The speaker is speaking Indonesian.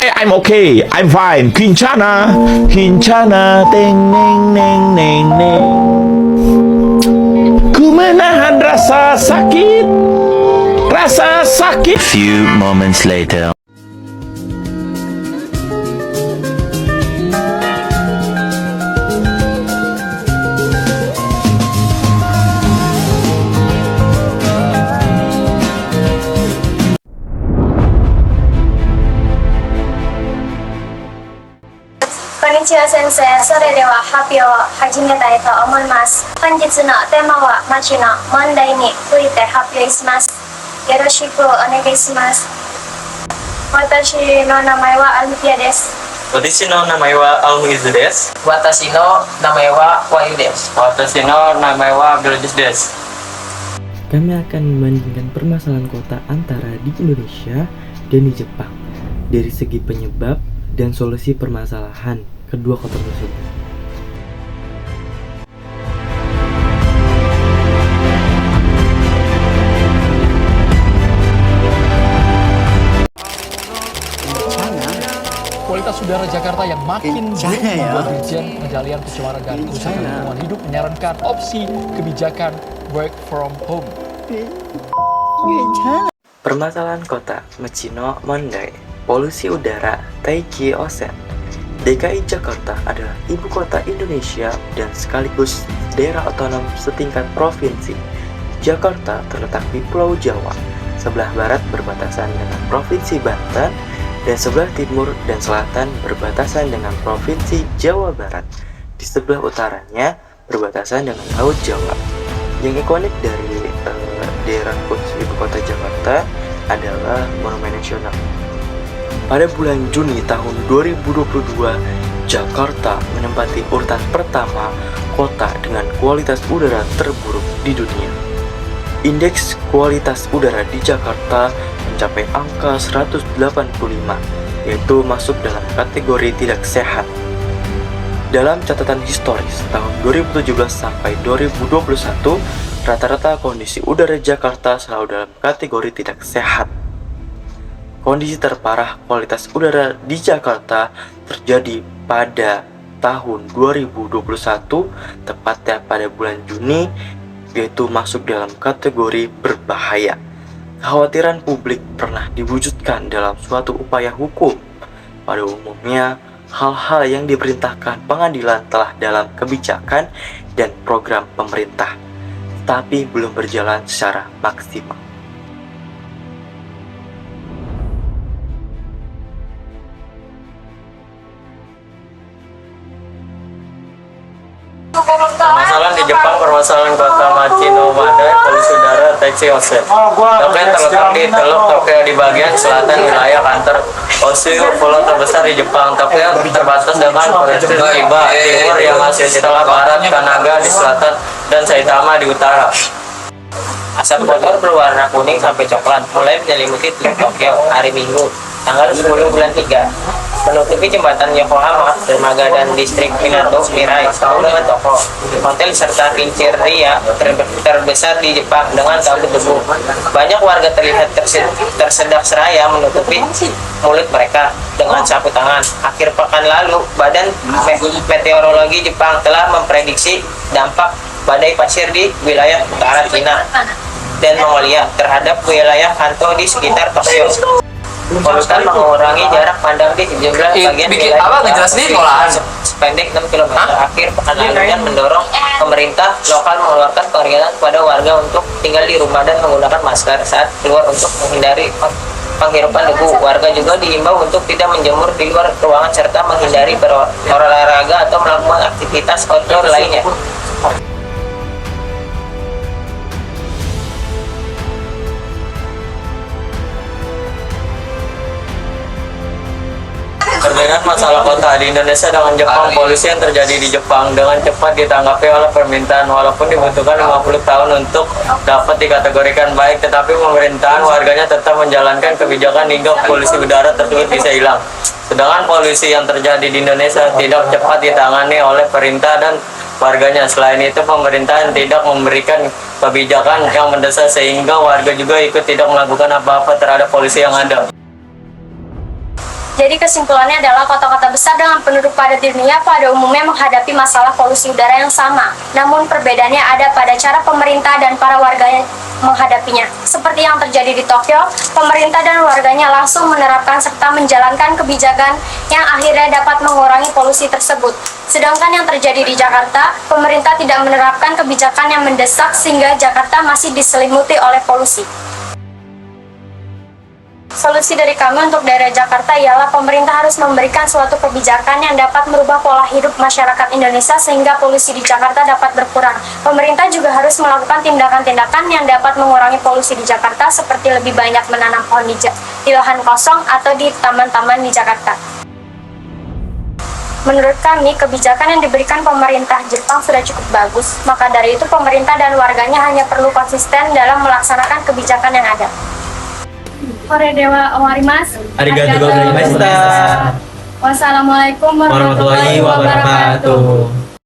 I'm okay, I'm fine. Kincana, Kincana, teng neng neng neng neng. Ku menahan rasa sakit, rasa sakit. Few moments later. Konnichiwa sensei, sore dewa hapyo hajimeta to omoimasu. Honjitsu no tema wa machi no mondai ni tsuite happyo shimasu. Yoroshiku onegai shimasu. Watashi no namae wa Alfia desu. Watashi no namae wa Almizu desu. Watashi no namae wa Wahyu desu. Watashi no namae wa Abdulaziz desu. Kami akan membandingkan permasalahan kota antara di Indonesia dan di Jepang dari segi penyebab dan solusi permasalahan kedua kota tersebut. Kualitas udara Jakarta yang makin buruk membuat Dirjen Pengendalian Pencemaran dan Kerusakan Lingkungan Hidup menyarankan opsi kebijakan work from home. Permasalahan kota Machino Mondai, polusi udara Taiki Onsen. DKI Jakarta adalah ibu kota Indonesia dan sekaligus daerah otonom setingkat provinsi. Jakarta terletak di Pulau Jawa, sebelah barat berbatasan dengan Provinsi Banten, dan sebelah timur dan selatan berbatasan dengan Provinsi Jawa Barat. Di sebelah utaranya berbatasan dengan Laut Jawa. Yang ikonik dari daerah ibu kota Jakarta adalah Monumen Nasional. Pada bulan Juni tahun 2022, Jakarta menempati urutan pertama kota dengan kualitas udara terburuk di dunia. Indeks kualitas udara di Jakarta mencapai angka 185, yaitu masuk dalam kategori tidak sehat. Dalam catatan historis tahun 2017 sampai 2021, rata-rata kondisi udara Jakarta selalu dalam kategori tidak sehat. Kondisi terparah kualitas udara di Jakarta terjadi pada tahun 2021, tepatnya pada bulan Juni, yaitu masuk dalam kategori berbahaya. Kekhawatiran publik pernah diwujudkan dalam suatu upaya hukum. Pada umumnya, hal-hal yang diperintahkan pengadilan telah dalam kebijakan dan program pemerintah, tapi belum berjalan secara maksimal. Permasalahan di Jepang, permasalahan kota Machino Mondai, polusi udara Taiki Onsen. Tokyo terletak di Teluk Tokyo di bagian selatan wilayah kantor Oshu, pulau terbesar di Jepang. Tokyo terbatas dengan provinsi Chiba timur yang masih setelah barat, Kanaga di selatan, dan Saitama di utara. Asap kotor berwarna kuning sampai coklat mulai menyelimuti Teluk Tokyo hari Minggu, tanggal 10 bulan 3. Menutupi jembatan Yokohama, dermaga dan distrik Minato, Mirai, dengan toko, hotel serta Rinceria terbesar di Jepang dengan kabut debu. Banyak warga terlihat tersedak seraya menutupi mulut mereka dengan sapu tangan. Akhir pekan lalu, Badan Meteorologi Jepang telah memprediksi dampak badai pasir di wilayah utara Cina dan Mongolia terhadap wilayah Kanto di sekitar Tokyo. Polutan mengurangi jarak pandang di sejumlah bagian wilayah sependek 6 km. Akhir pekan lalu dan mendorong pemerintah lokal mengeluarkan peringatan kepada warga untuk tinggal di rumah dan menggunakan masker saat keluar untuk menghindari penghirupan debu. Warga juga diimbau untuk tidak menjemur di luar ruangan serta menghindari berolahraga atau melakukan aktivitas outdoor lainnya. Perbedaan masalah kota di Indonesia dengan Jepang, polusi yang terjadi di Jepang dengan cepat ditanggapi oleh permintaan walaupun dibutuhkan 50 tahun untuk dapat dikategorikan baik, tetapi pemerintahan warganya tetap menjalankan kebijakan hingga polusi udara tersebut bisa hilang. Sedangkan polusi yang terjadi di Indonesia tidak cepat ditangani oleh pemerintah dan warganya. Selain itu, pemerintahan tidak memberikan kebijakan yang mendesak sehingga warga juga ikut tidak melakukan apa-apa terhadap polusi yang ada. Jadi kesimpulannya adalah kota-kota besar dengan penduduk padat di dunia pada umumnya menghadapi masalah polusi udara yang sama. Namun perbedaannya ada pada cara pemerintah dan para warganya menghadapinya. Seperti yang terjadi di Tokyo, pemerintah dan warganya langsung menerapkan serta menjalankan kebijakan yang akhirnya dapat mengurangi polusi tersebut. Sedangkan yang terjadi di Jakarta, pemerintah tidak menerapkan kebijakan yang mendesak sehingga Jakarta masih diselimuti oleh polusi. Solusi dari kami untuk daerah Jakarta ialah pemerintah harus memberikan suatu kebijakan yang dapat merubah pola hidup masyarakat Indonesia sehingga polusi di Jakarta dapat berkurang. Pemerintah juga harus melakukan tindakan-tindakan yang dapat mengurangi polusi di Jakarta seperti lebih banyak menanam pohon di lahan kosong atau di taman-taman di Jakarta. Menurut kami, kebijakan yang diberikan pemerintah Jepang sudah cukup bagus. Maka dari itu, pemerintah dan warganya hanya perlu konsisten dalam melaksanakan kebijakan yang ada. Sore Dewa Omarimas. Arigatou gozaimashita. Wassalamualaikum warahmatullahi wabarakatuh.